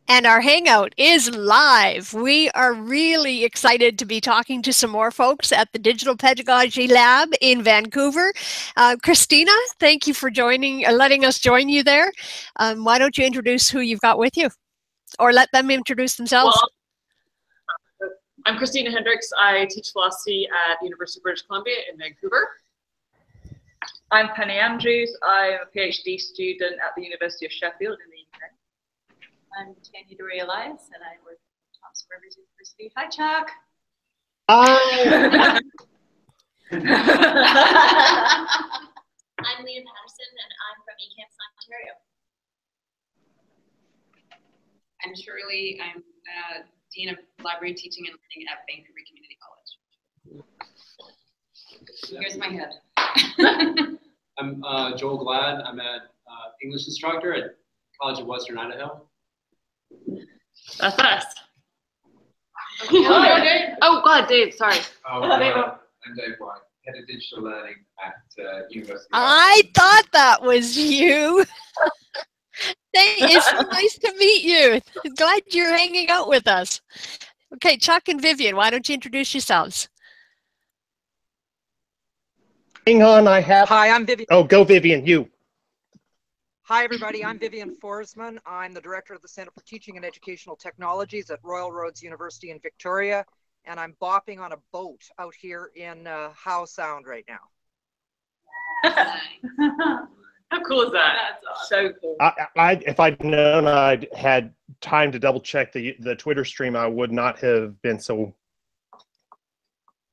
And our hangout is live. We are really excited to be talking to some more folks at the Digital Pedagogy Lab in Vancouver. Christina, thank you for letting us join you there. Why don't you introduce who you've got with you? Or let them introduce themselves. Well, I'm Christina Hendricks. I teach philosophy at the University of British Columbia in Vancouver. I'm Penny Andrews. I'm a PhD student at the University of Sheffield in the UK. I'm Tanya Dory Elias, and I work at Thompson Rivers University. Hi, Chuck. Hi. I'm Leah Patterson, and I'm from eCampus, Ontario. I'm Shirley. I'm Dean of Library Teaching and Learning at Vancouver Community College. Here's my head. I'm Joel Glad. I'm an English instructor at College of Western Idaho. That's us. Oh, God, Dave, sorry. I'm Dave White, Head of Digital Learning at University. I thought that was you. It's so nice to meet you. Glad you're hanging out with us. Okay, Chuck and Vivian, why don't you introduce yourselves? Hang on, Hi, I'm Vivian. Oh, go Vivian, you. Hi, everybody. I'm Vivian Forsman. I'm the director of the Center for Teaching and Educational Technologies at Royal Roads University in Victoria, and I'm bopping on a boat out here in Howe Sound right now. How cool is that? That's awesome. So cool. If I'd known I'd had time to double check the Twitter stream, I would not have been so.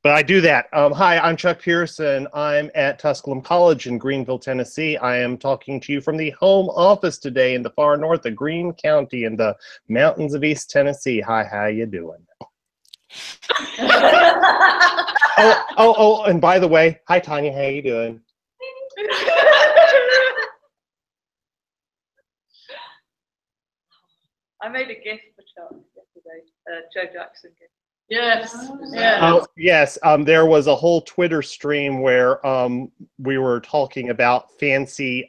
But I do that. Hi, I'm Chuck Pearson. I'm at Tusculum College in Greenville, Tennessee. I am talking to you from the home office today in the far north of Greene County in the mountains of East Tennessee. Hi, how you doing? oh, and by the way, hi, Tanya, how you doing? I made a gift for Chuck yesterday, Joe Jackson gift. Yes. Oh, yes. There was a whole Twitter stream where we were talking about fancy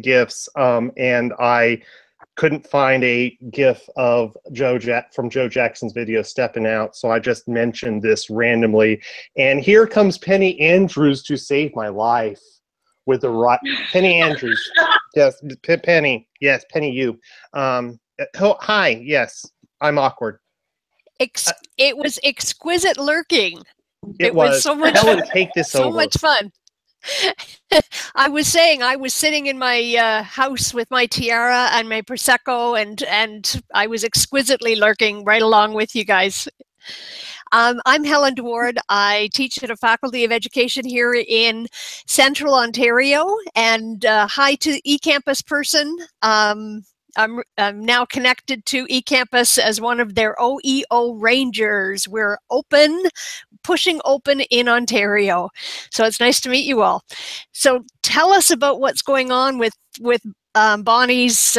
gifts, and I couldn't find a GIF of from Joe Jackson's video stepping out, so I just mentioned this randomly. And here comes Penny Andrews to save my life with the right Penny Andrews. Yes, Penny. Yes, Penny. You. Hi. Yes, I'm awkward. It was exquisite lurking. It was so much. Helen, take this so over. much fun. I was saying I was sitting in my house with my tiara and my prosecco, and I was exquisitely lurking right along with you guys. I'm Helen DeWard. I teach at a Faculty of Education here in Central Ontario, and hi to eCampus person. I'm now connected to eCampus as one of their OEO Rangers. We're pushing open in Ontario. So it's nice to meet you all. So tell us about what's going on with Bonnie's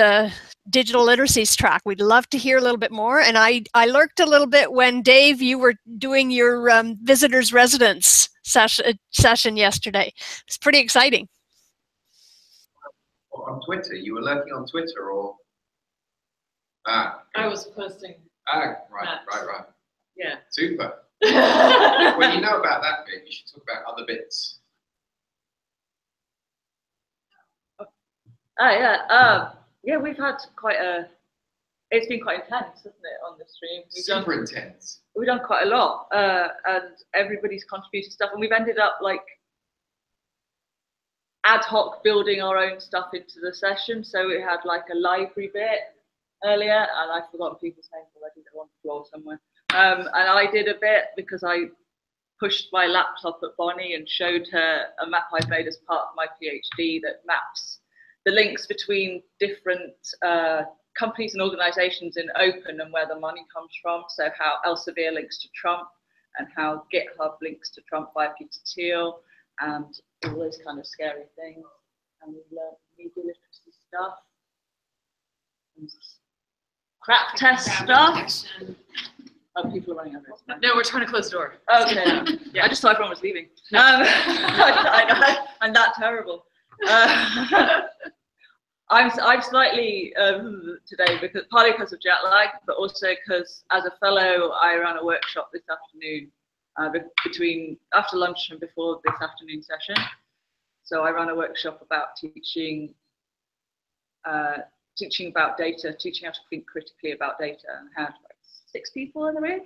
Digital Literacies track. We'd love to hear a little bit more. And I lurked a little bit when, Dave, you were doing your visitors residence session yesterday. It's pretty exciting. On Twitter? You were lurking on Twitter, or? I was posting. Right. Yeah. Super. Well, you know about that bit. You should talk about other bits. Yeah, we've had it's been quite intense, hasn't it, on the stream? Super intense. We've done quite a lot, and everybody's contributed stuff, and we've ended up like ad hoc building our own stuff into the session. So we had like a library bit earlier, and I've forgotten people's names already. They're on the floor somewhere. And I did a bit because I pushed my laptop at Bonnie and showed her a map I've made as part of my PhD that maps the links between different companies and organizations in open and where the money comes from. So how Elsevier links to Trump, and how GitHub links to Trump via Peter Thiel, and all those kind of scary things. And we learned media literacy stuff, and crap test stuff. Oh, people are running over. No, we're trying to close the door. Okay. Yeah. I just thought everyone was leaving. I know, I'm that terrible. I'm slightly today because partly because of jet lag, but also because as a fellow, I ran a workshop this afternoon between after lunch and before this afternoon session. So I ran a workshop about teaching about data, teaching how to think critically about data, and had like 6 people in the room,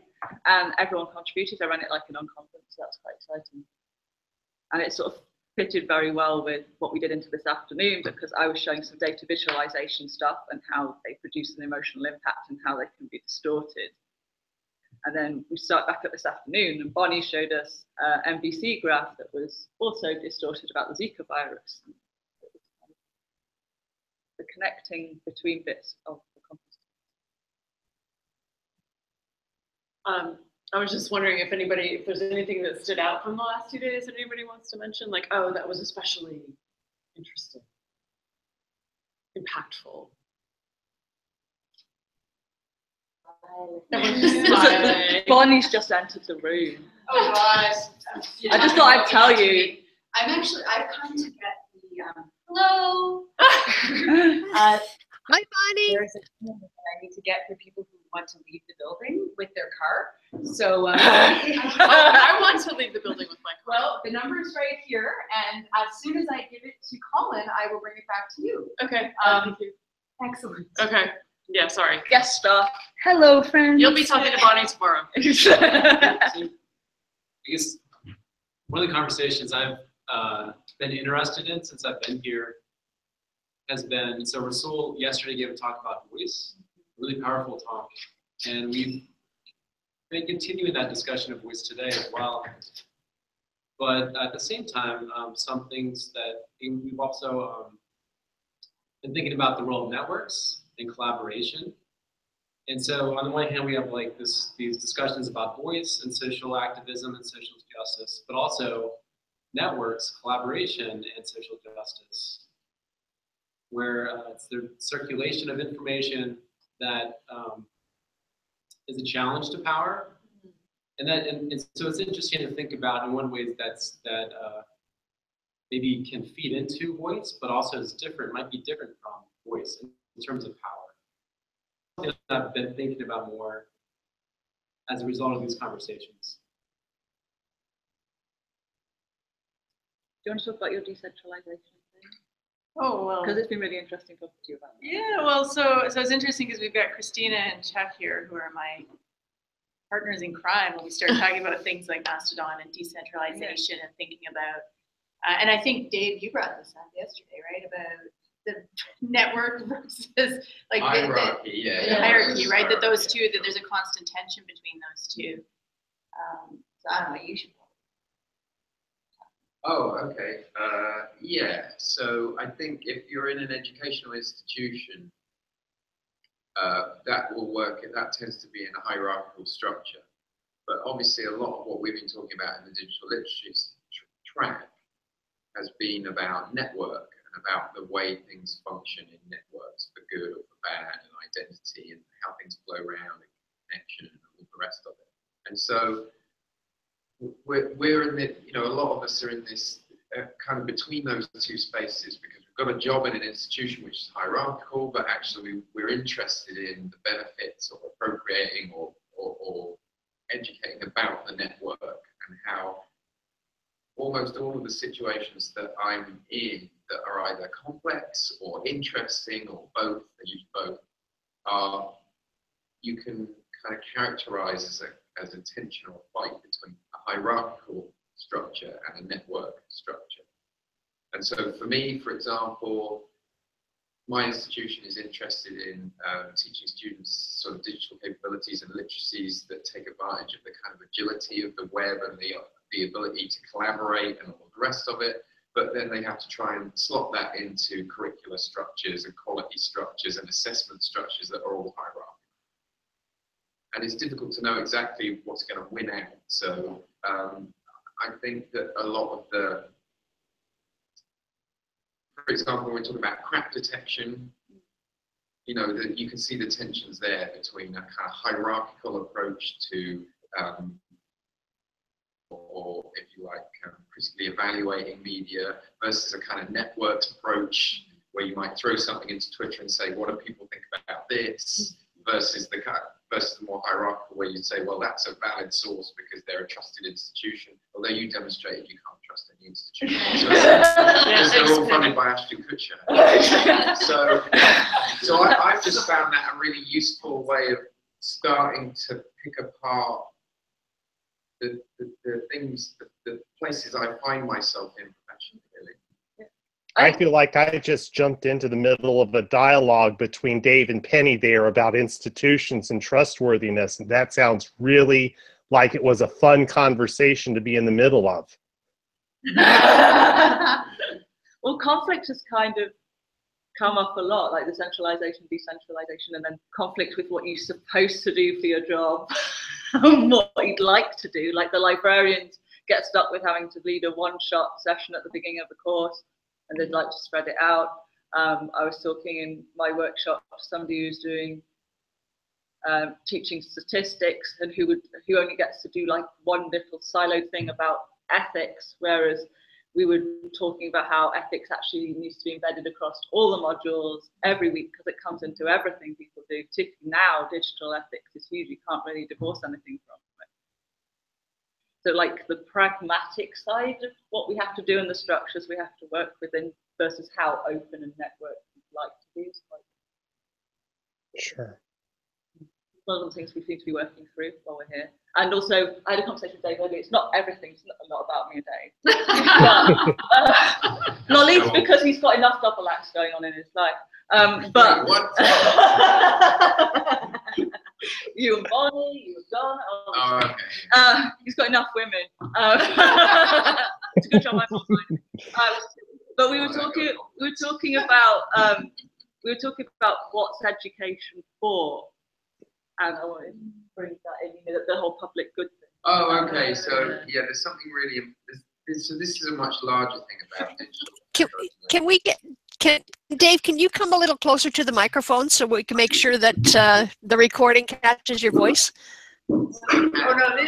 and everyone contributed. I ran it like a non-conference, so that's quite exciting. And it sort of fitted very well with what we did into this afternoon, because I was showing some data visualization stuff and how they produce an emotional impact and how they can be distorted. And then we start back up this afternoon, and Bonnie showed us an MVC graph that was also distorted about the Zika virus. The connecting between bits of the conference. I was just wondering if there's anything that stood out from the last 2 days that anybody wants to mention, like, oh, that was especially interesting, impactful. Bonnie's just entered the room. Oh gosh. I just thought I'd tell you. I've come to get the, hello. Hi, Bonnie. There's a thing that I need to get for people who want to leave the building with their car. So I want to leave the building with my car. Well, the number is right here, and as soon as I give it to Colin, I will bring it back to you. Okay. Thank you. Excellent. Okay. Yeah, sorry. Guest star. Hello, friends. You'll be talking to Bonnie tomorrow. I guess one of the conversations I've been interested in since I've been here has been, so Rasul yesterday gave a talk about voice, really powerful talk, and we've been continuing that discussion of voice today as well. But at the same time, some things that we've also been thinking about the role of networks and collaboration. And so on the one hand, we have like these discussions about voice and social activism and social justice, but also networks, collaboration, and social justice, where it's the circulation of information that is a challenge to power. And so it's interesting to think about in one way that maybe can feed into voice, but also is different, might be different from voice in terms of power. Something that I've been thinking about more as a result of these conversations. Do you want to talk about your decentralization thing? Oh, well. Because it's been really interesting talking to you about that. Yeah, well, so it's interesting because we've got Christina and Chuck here, who are my partners in crime when we start talking about things like Mastodon and decentralization and thinking about, and I think, Dave, you brought this up yesterday, right, about the network versus like hierarchy, the hierarchy, right, that those two, that there's a constant tension between those two. So I don't know, you should. Oh, okay. Yeah, so I think if you're in an educational institution, that will work, that tends to be in a hierarchical structure. But obviously a lot of what we've been talking about in the digital literacies track has been about network and about the way things function in networks, for good or for bad, and identity and how things flow around and connection and all the rest of it. And so we're in the, a lot of us are in this kind of between those two spaces, because we've got a job in an institution which is hierarchical, but actually we're interested in the benefits of appropriating or educating about the network and how almost all of the situations that I'm in that are either complex or interesting or both, I use both, you can kind of characterize as a tension or fight between a hierarchical structure and a network structure. And so for me, for example, my institution is interested in teaching students sort of digital capabilities and literacies that take advantage of the kind of agility of the web and the ability to collaborate and all the rest of it. But then they have to try and slot that into curricular structures and quality structures and assessment structures that are all hierarchical. And it's difficult to know exactly what's going to win out. So I think that a lot of the, for example, when we're talking about crack detection, that you can see the tensions there between a kind of hierarchical approach to, or if you like, critically evaluating media versus a kind of networked approach where you might throw something into Twitter and say, what do people think about this, versus the more hierarchical, where you'd say, well, that's a valid source because they're a trusted institution, although you demonstrated you can't trust any institution. Because they're all funded by Ashton Kutcher. So I've just found that a really useful way of starting to pick apart the things, the places I find myself in professionally, really. I feel like I just jumped into the middle of a dialogue between Dave and Penny there about institutions and trustworthiness, and that sounds really like it was a fun conversation to be in the middle of. Well, conflict has kind of come up a lot, like the centralization, decentralization, and then conflict with what you're supposed to do for your job and what you'd like to do. Like the librarians get stuck with having to lead a one-shot session at the beginning of the course, and they'd like to spread it out. I was talking in my workshop to somebody who's doing teaching statistics and who only gets to do like one little siloed thing about ethics, whereas we were talking about how ethics actually needs to be embedded across all the modules every week because it comes into everything people do. Particularly now, digital ethics is huge. You can't really divorce anything from it. So like the pragmatic side of what we have to do and the structures we have to work within versus how open and networked we'd like to be is quite Sure. one of the things we seem to be working through while we're here. And also, I had a conversation with Dave earlier. It's not everything. It's not about me and Dave. Not least because he's got enough double acts going on in his life. But you and Bonnie, you and Don. Oh, okay. He's got enough women. It's a good job I'm not mine. But we were talking about what's education for. And I want to bring that in, you know, the whole public good thing. Oh, okay. So yeah, there's something really. So this is a much larger thing about digital. Can we get? Dave, can you come a little closer to the microphone so we can make sure that the recording catches your voice? Oh no,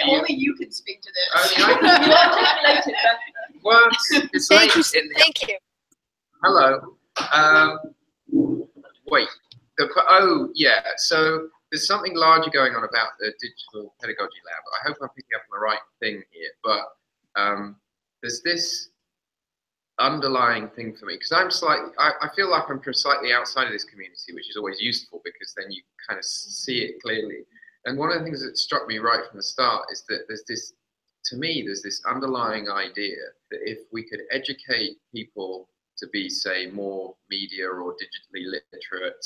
only you can speak to this. You articulate it better. Well, it's Thank you. late in the, Thank you. Hello. Wait. Oh yeah. So there's something larger going on about the Digital Pedagogy Lab. I hope I'm picking up on the right thing here, but there's this underlying thing for me, because I feel like I'm slightly outside of this community, which is always useful because then you kind of see it clearly. And one of the things that struck me right from the start is that there's this underlying idea that if we could educate people to be, say, more media or digitally literate,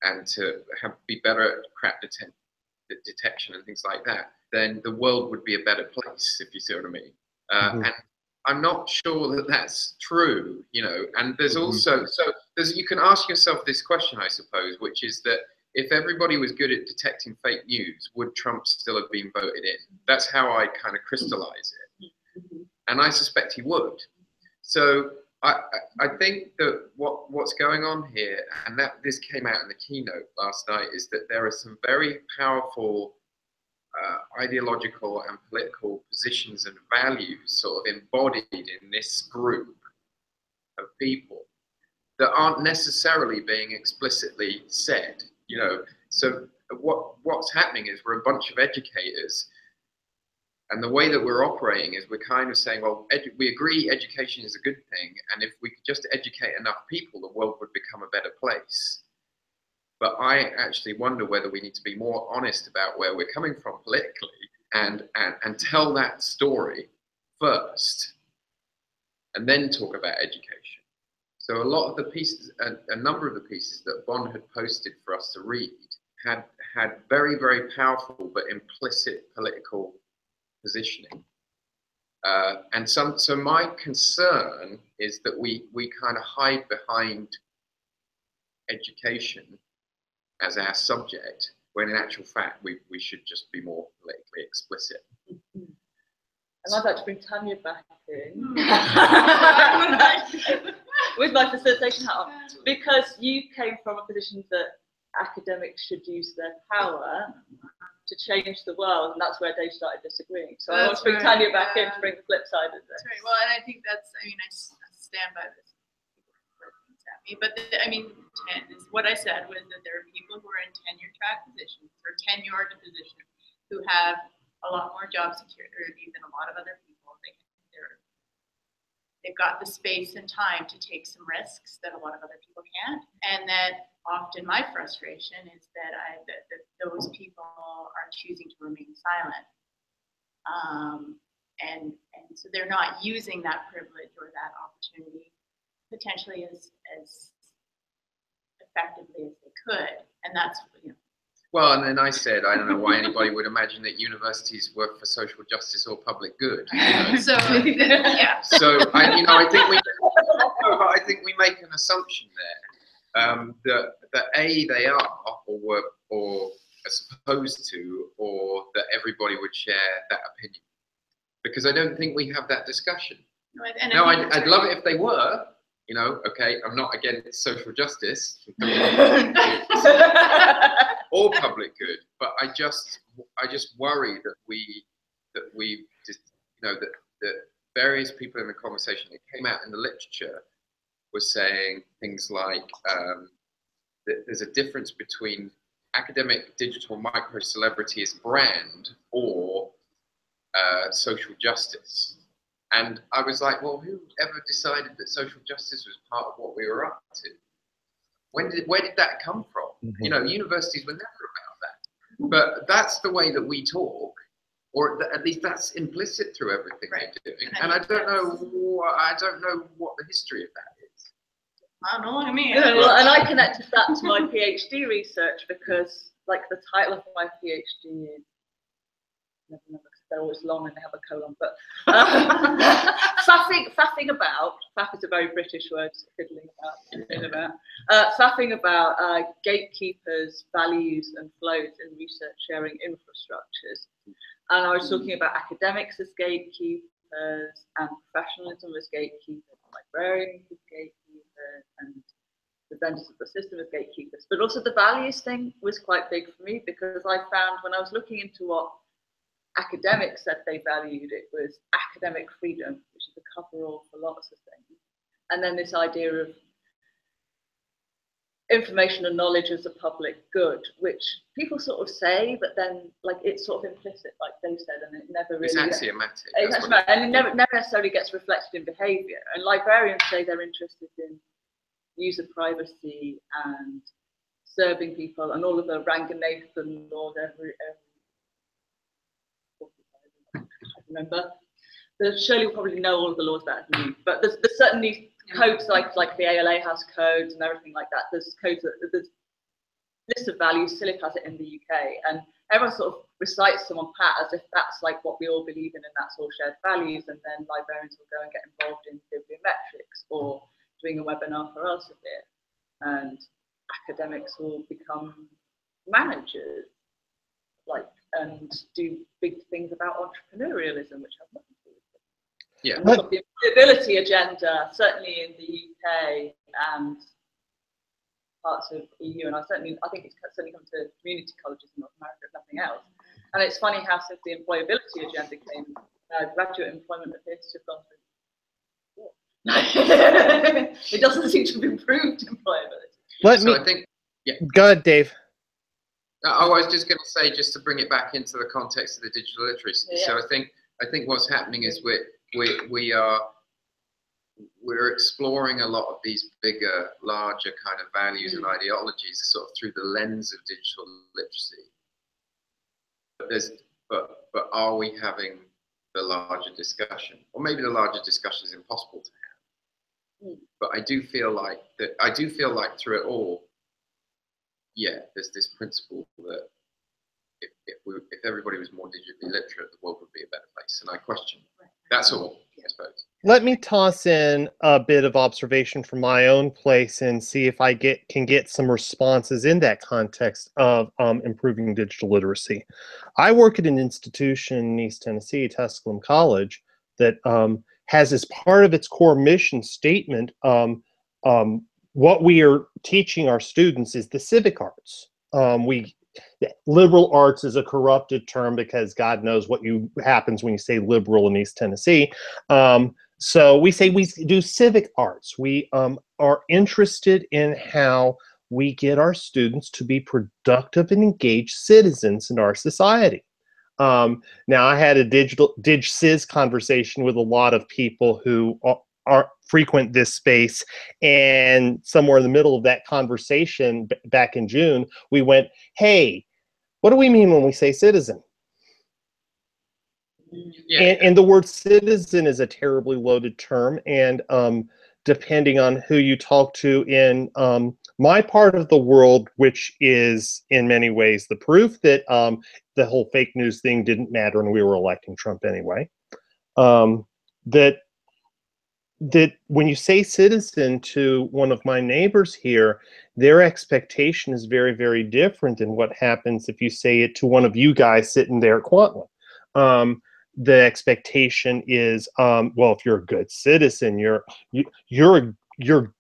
and to be better at crap detection and things like that, then the world would be a better place, if you see what I mean. And I'm not sure that that's true, you know. And there's also, you can ask yourself this question, I suppose, which is that if everybody was good at detecting fake news, would Trump still have been voted in? That's how I kind of crystallize it. And I suspect he would. So I think that what's going on here, and that this came out in the keynote last night, is that there are some very powerful ideological and political positions and values sort of embodied in this group of people that aren't necessarily being explicitly said, you know. So what's happening is we're a bunch of educators, and the way that we're operating is we're kind of saying, well, we agree education is a good thing, and if we could just educate enough people, the world would become a better place. But I actually wonder whether we need to be more honest about where we're coming from politically and tell that story first, and then talk about education. So a lot of the pieces, a number of the pieces that Bon had posted for us to read had very, very powerful but implicit political positioning. So my concern is that we kind of hide behind education as our subject, when in actual fact we should just be more politically explicit. And I'd like to bring Tanya back in with my facilitation hat on, because you came from a position that academics should use their power to change the world, and that's where Dave started disagreeing. So I want to bring Tanya back in to bring the flip side of this. That's right. Well, and I think I stand by this. me. But I mean, what I said was that there are people who are in tenure track positions or tenured positions who have a lot more job security than a lot of other people. They've got the space and time to take some risks that a lot of other people can't. And that often my frustration is that those people are choosing to remain silent. And so they're not using that privilege or that opportunity potentially as effectively as they could. And that's, you know. Well, and then I said, I don't know why anybody would imagine that universities work for social justice or public good. You know? So, yeah. So, I think we make an assumption there that A, they are or are supposed to, or that everybody would share that opinion. Because I don't think we have that discussion. No, I'd love it if they were. You know, okay, I'm not against social justice or public good, but I just worry that various people in the conversation that came out in the literature were saying things like that there's a difference between academic digital micro celebrity as brand or social justice. And I was like, well, who ever decided that social justice was part of what we were up to? Where did that come from? Mm-hmm. You know, universities were never about that. But that's the way that we talk, or at least that's implicit through everything they're doing. And I don't know what the history of that is. I don't know what I mean. Yeah, well, and I connected that to my PhD research because, like, the title of my PhD is they're always long and they have a colon, but faffing about, faff is a very British word, fiddling about, faffing about gatekeepers, values and flows in research sharing infrastructures. And I was talking about academics as gatekeepers and professionalism as gatekeepers, librarians as gatekeepers, and the vendors of the system as gatekeepers. But also the values thing was quite big for me because I found when I was looking into what academics said they valued, it was academic freedom, which is a cover-all for lots of things. And then this idea of information and knowledge as a public good, which people sort of say, but then like it's sort of implicit, like they said, and it never really. It's axiomatic. And it never necessarily gets reflected in behaviour. And librarians say they're interested in user privacy and serving people, and all of the Ranganathan laws I remember. Shirley will probably know all of the laws better than me, but there's certainly codes like the ALA has codes and everything like that. There's codes, there's list of values. CILIP has it in the UK, and everyone sort of recites them on pat as if that's like what we all believe in and that's all shared values. And then librarians will go and get involved in bibliometrics or doing a webinar for Elsevier, and academics will become managers, and do big things about entrepreneurialism, which has nothing to do with it. Yeah. But the employability agenda, certainly in the UK and parts of EU, and I think it's certainly come to community colleges in North America, if nothing else. And it's funny how since the employability agenda came, graduate employment appears to have gone through. It doesn't seem to have improved employability. Go ahead, Dave. I was just going to say, just to bring it back into the context of the digital literacy. Yeah. So I think what's happening is we're exploring a lot of these bigger, larger kind of values and ideologies sort of through the lens of digital literacy. But are we having the larger discussion? Or maybe the larger discussion is impossible to have. But I do feel like through it all, yeah, there's this principle that if everybody was more digitally literate, the world would be a better place. And I question that's all, I suppose. Let me toss in a bit of observation from my own place and see if I can get some responses in that context of improving digital literacy. I work at an institution in East Tennessee, Tusculum College, that has as part of its core mission statement what we are teaching our students is the civic arts. Liberal arts is a corrupted term because God knows what happens when you say liberal in East Tennessee. So we say we do civic arts. We are interested in how we get our students to be productive and engaged citizens in our society. Now, I had a DigCiz conversation with a lot of people who are frequent this space, and somewhere in the middle of that conversation back in June, we went, hey, what do we mean when we say citizen? Yeah. And the word citizen is a terribly loaded term, and depending on who you talk to in my part of the world, which is in many ways the proof that the whole fake news thing didn't matter and we were electing Trump anyway, that when you say citizen to one of my neighbors here, their expectation is very, very different than what happens if you say it to one of you guys sitting there at Kwantlen. The expectation is, well, if you're a good citizen, you're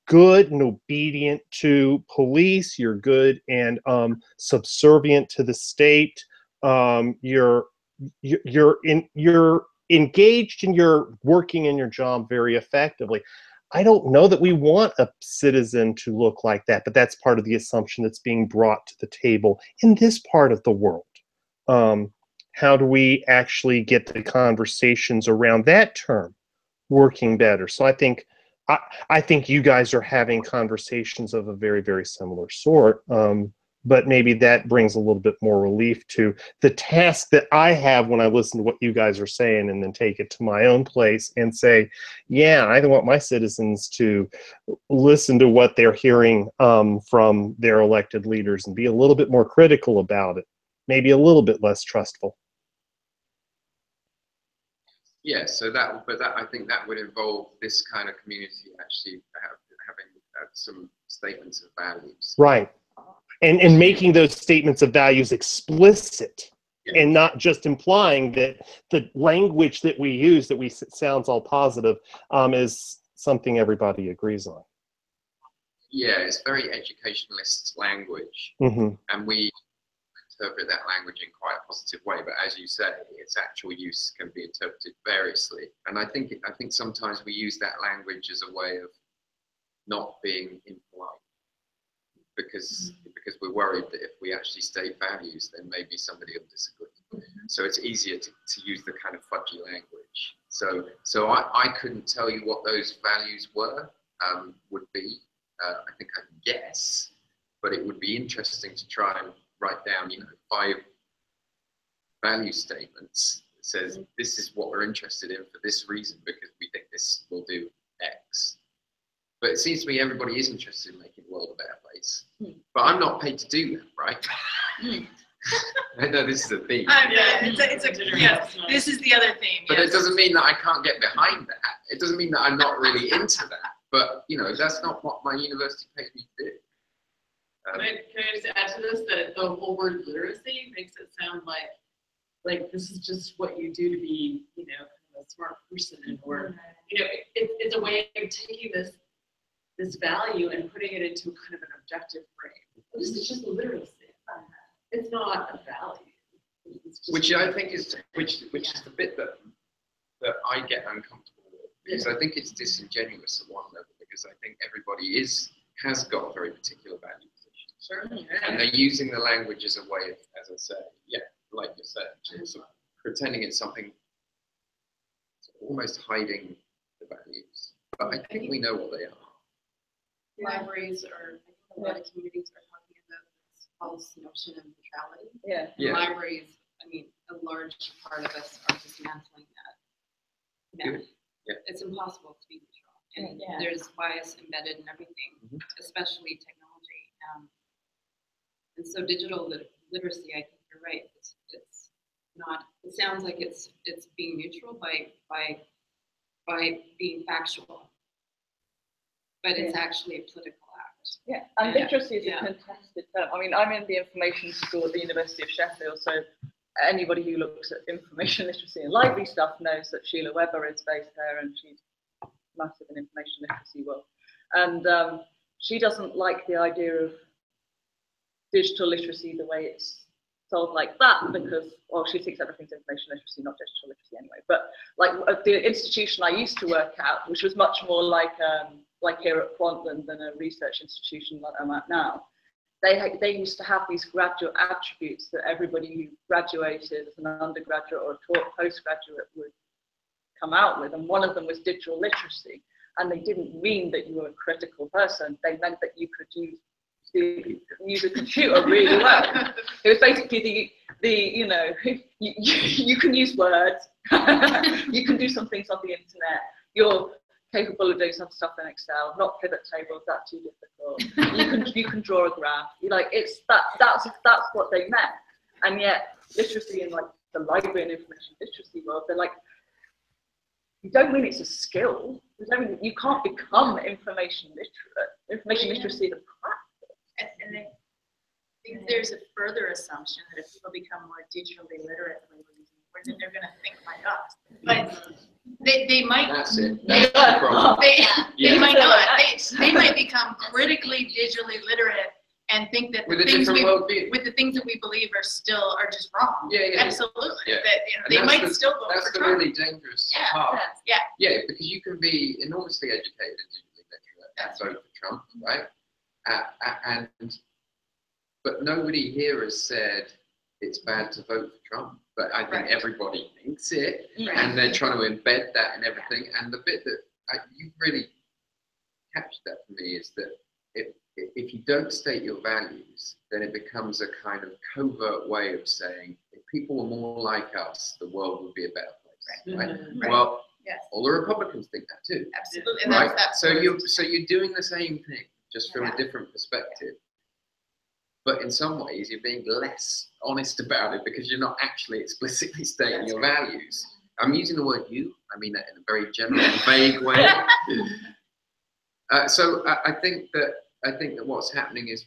good and obedient to police. You're good and subservient to the state. You're engaged and you're working in your job very effectively. I don't know that we want a citizen to look like that, but that's part of the assumption that's being brought to the table in this part of the world. How do we actually get the conversations around that term working better? So I think you guys are having conversations of a very, very similar sort, but maybe that brings a little bit more relief to the task that I have when I listen to what you guys are saying, and then take it to my own place and say, yeah, I want my citizens to listen to what they're hearing from their elected leaders and be a little bit more critical about it, maybe a little bit less trustful. Yeah, so I think that would involve this kind of community actually having some statements of values. Right. And making those statements of values explicit, yeah, and not just implying that the language that we use that sounds all positive is something everybody agrees on. Yeah, it's very educationalist language, and we interpret that language in quite a positive way, but as you say, its actual use can be interpreted variously. And I think sometimes we use that language as a way of not being impolite, because we're worried that if we actually state values, then maybe somebody will disagree. So it's easier to use the kind of fudgy language. So I couldn't tell you what those values would be. I think I can guess, but it would be interesting to try and write down, 5 value statements that says this is what we're interested in for this reason, because we think this will do X. But it seems to me everybody is interested in making the world a better place. But I'm not paid to do that, right? I know this is a theme. Yeah, yes, this is the other theme. But it doesn't mean that I can't get behind that. It doesn't mean that I'm not really into that. But that's not what my university paid me to do. Can I just add to this that the whole word literacy makes it sound like this is just what you do to be, a smart person, or it's a way of taking this value and putting it into kind of an objective frame. This is just literacy. It's not a value. Which I think is which is the bit that I get uncomfortable with, because I think it's disingenuous at one level, because I think everybody has got a very particular value. Sure. And they're using the language as a way of, as I say, like you said, sort of pretending it's something, almost hiding the values. But I think we know what they are. Libraries a lot of communities are talking about this false notion of neutrality. Yeah. Libraries, a large part of us are dismantling that. It's impossible to be neutral. And there's bias embedded in everything, especially technology. And so digital literacy, I think you're right. It's not. It sounds like it's being neutral by being factual, but it's actually a political act. Yeah, and literacy is a contested term. I'm in the information school at the University of Sheffield, so anybody who looks at information literacy and library stuff knows that Sheila Webber is based there, and she's massive in information literacy world. And she doesn't like the idea of digital literacy the way it's sold like that because, well, she thinks everything's information literacy, not digital literacy anyway. But like the institution I used to work at, which was much more like here at Kwantlen than a research institution like I'm at now, they used to have these graduate attributes that everybody who graduated as an undergraduate or a postgraduate would come out with, and one of them was digital literacy. And they didn't mean that you were a critical person. They meant that you could use a computer really well. It was basically you know, you can use words, you can do some things on the internet, you're capable of doing some stuff in Excel, not pivot tables, that's too difficult. You can draw a graph. You're like, that's what they meant. And yet literacy in like the library and information literacy world, they're like, you don't mean it's a skill. You can't become information literate. Information literacy is a practice. And I think there's a further assumption that if people become more digitally literate, then they're going to think like us. But they might. That's it. They Yeah. might not. They might become critically digitally literate and think that with the things that we believe are just wrong. Yeah. Absolutely. Yeah. That, they might still vote That's for the Trump. really dangerous part. Yeah. Yeah, because you can be enormously educated and digitally literate and vote for Trump, right? But nobody here has said it's bad to vote for Trump. But I think everybody thinks it, and they're trying to embed that in everything. And the bit that you really captured that for me is that if you don't state your values, then it becomes a kind of covert way of saying, if people were more like us, the world would be a better place. Right? Well, all the Republicans think that too. Absolutely. Right? So you're doing the same thing, just from a different perspective. But in some ways, you're being less honest about it because you're not actually explicitly stating your values. I'm using the word "you." I mean that in a very general, vague way. So I think that what's happening is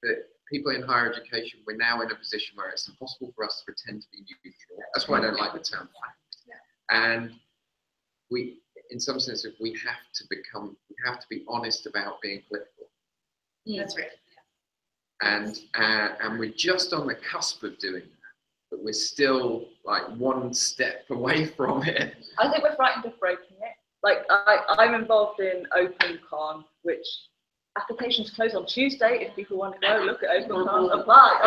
that people in higher education, we're now in a position where it's impossible for us to pretend to be neutral. That's why I don't like the term fact. And we, in some sense, we have to be honest about being political. That's right. And we're just on the cusp of doing that, but we're still like one step away from it. I think we're frightened of breaking it. Like I'm involved in OpenCon, which applications close on Tuesday. If people want to go look at OpenCon, apply.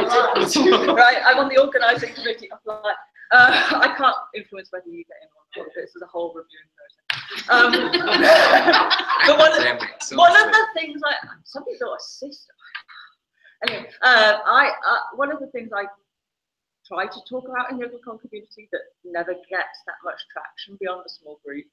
Right, I'm on the organising committee. Apply. I can't influence whether you get in or not. This is a whole reviewing process. But one of the things somebody's got a sister. Anyway, one of the things I try to talk about in the OpenCon community that never gets that much traction beyond a small group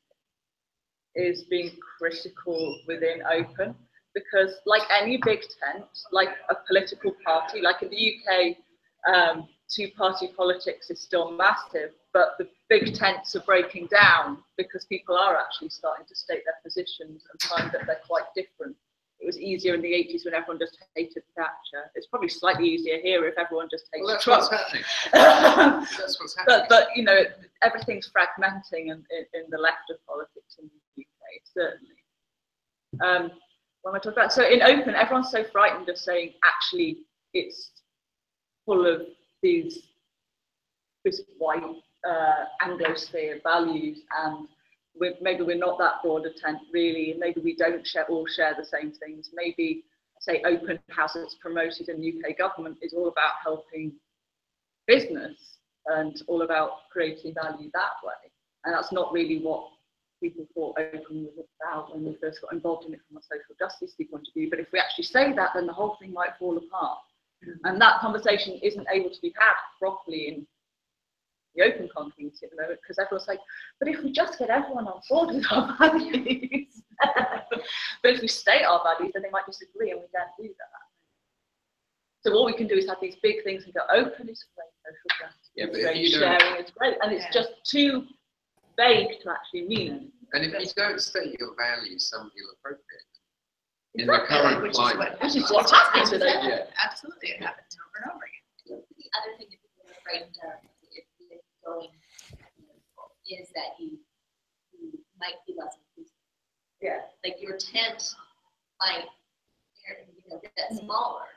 is being critical within Open, because like any big tent, like a political party, like in the UK, two-party politics is still massive, but the big tents are breaking down because people are actually starting to state their positions and find that they're quite different. It was easier in the 80s when everyone just hated Thatcher. It's probably slightly easier here if everyone just hates Trump. What's happening. That's what's happening. But you know, everything's fragmenting in the left of politics in the UK, certainly. What am I talking about? So in Open, everyone's so frightened of saying, actually, it's full of this white Anglosphere values, and maybe we're not that broad a tent really, and maybe we don't all share the same things. Maybe, say, Open House that's promoted in UK government is all about helping business and all about creating value that way. And that's not really what people thought Open was about when we first got involved in it from a social justice point of view. But if we actually say that, then the whole thing might fall apart. And that conversation isn't able to be had properly in the OpenCon community at the moment, because everyone's like, but if we just get everyone on board with our values, but if we state our values, then they might disagree, and we don't do that. So all we can do is have these big things and go, Open is great, social justice is great, sharing is great, and it's just too vague to actually mean. And if you don't state your values, somebody will appropriate them. In the current climate. Which is what's happening today. Absolutely, it happens over and over again. The other thing that people are afraid of going is that you might be less inclusive. Yeah. Like your tent might get smaller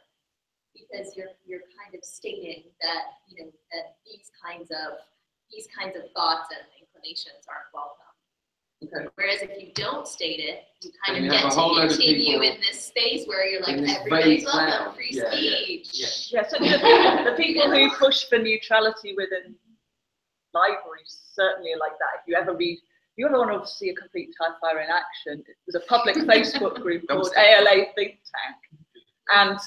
because because you're kind of stating that, you know, that these kinds of thoughts and inclinations aren't welcome. Okay. Whereas if you don't state it, you kind And of you have get a whole to load of continue people in this space where you're like, in this everybody's vague welcome, cloud. free Yeah, yeah, speech. Yeah, so the people who push for neutrality within libraries certainly are like that. If you ever want to see a complete fire in action, there's a public Facebook group called ALA Think Tank, and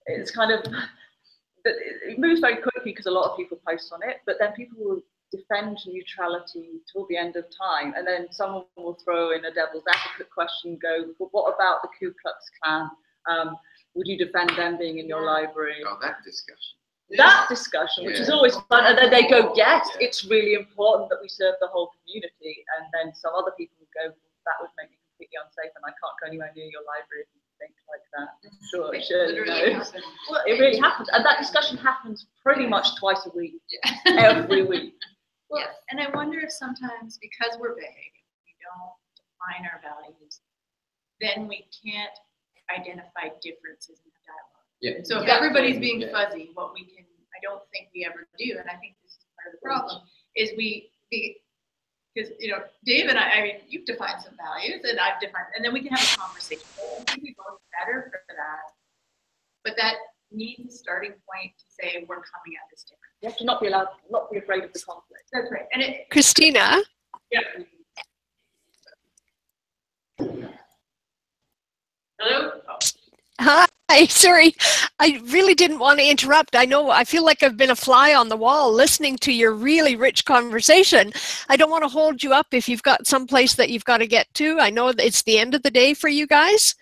it's kind of, it moves very quickly because a lot of people post on it, but then people will defend neutrality till the end of time, and then someone will throw in a devil's advocate question, go, well, what about the Ku Klux Klan? Would you defend them being in your library? Oh, that discussion. That discussion, which is always fun, and then they go, yes, it's really important that we serve the whole community, and then some other people would go, that would make me completely unsafe, and I can't go anywhere near your library if you think like that. Sure, it should. Well, it really happens, and that discussion happens pretty much twice a week, every week. Well, and I wonder if sometimes because we're vague, we don't define our values, then we can't identify differences in the dialogue. Yeah. So if everybody's being fuzzy, what we can, I don't think we ever do, and I think this is part of the problem, is because, you know, Dave and I mean, you've defined some values, and I've defined, and then we can have a conversation. I think we both better for that, but that needs a starting point to say we're coming at this different. You have to not be afraid of the conflict. That's right. And Christina? Yeah. Hello? Oh. Hi, sorry. I really didn't want to interrupt. I feel like I've been a fly on the wall listening to your really rich conversation. I don't want to hold you up if you've got someplace that you've got to get to. I know that it's the end of the day for you guys.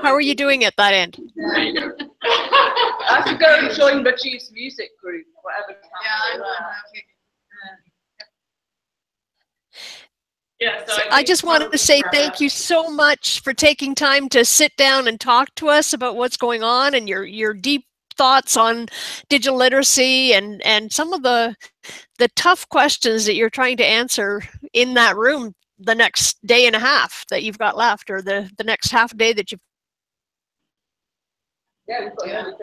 How are you doing at that end? I have to go and join Rajeev's music group, whatever. Yeah, so I just wanted to say thank you so much for taking time to sit down and talk to us about what's going on and your deep thoughts on digital literacy and some of the tough questions that you're trying to answer in that room the next day and a half that you've got left, or the next half day that you've. Yeah, we've got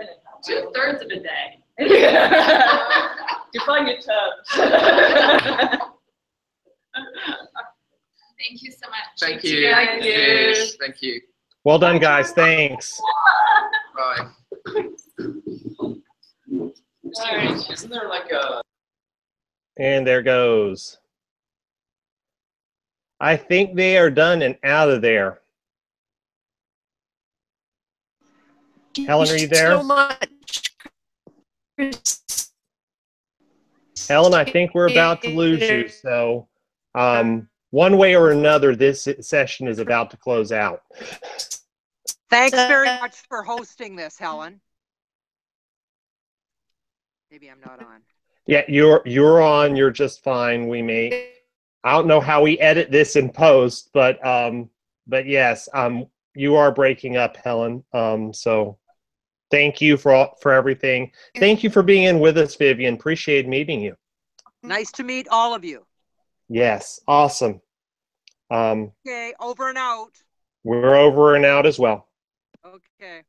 2/3 of a day. Define your terms. Thank you so much. Thank you. Thank you. Yes, thank you. Well done, guys. Thanks. Bye. Isn't there like a... And there goes. I think they are done and out of there. Helen, are you there? So much. Helen, I think we're about to lose you. So one way or another, this session is about to close out. Thanks very much for hosting this, Helen. Maybe I'm not on. Yeah, you're on. You're just fine. I don't know how we edit this in post, but yes, you are breaking up, Helen. So thank you for everything. Thank you for being in with us, Vivian. Appreciate meeting you. Nice to meet all of you. Yes, awesome. Okay, over and out. We're over and out as well. Okay.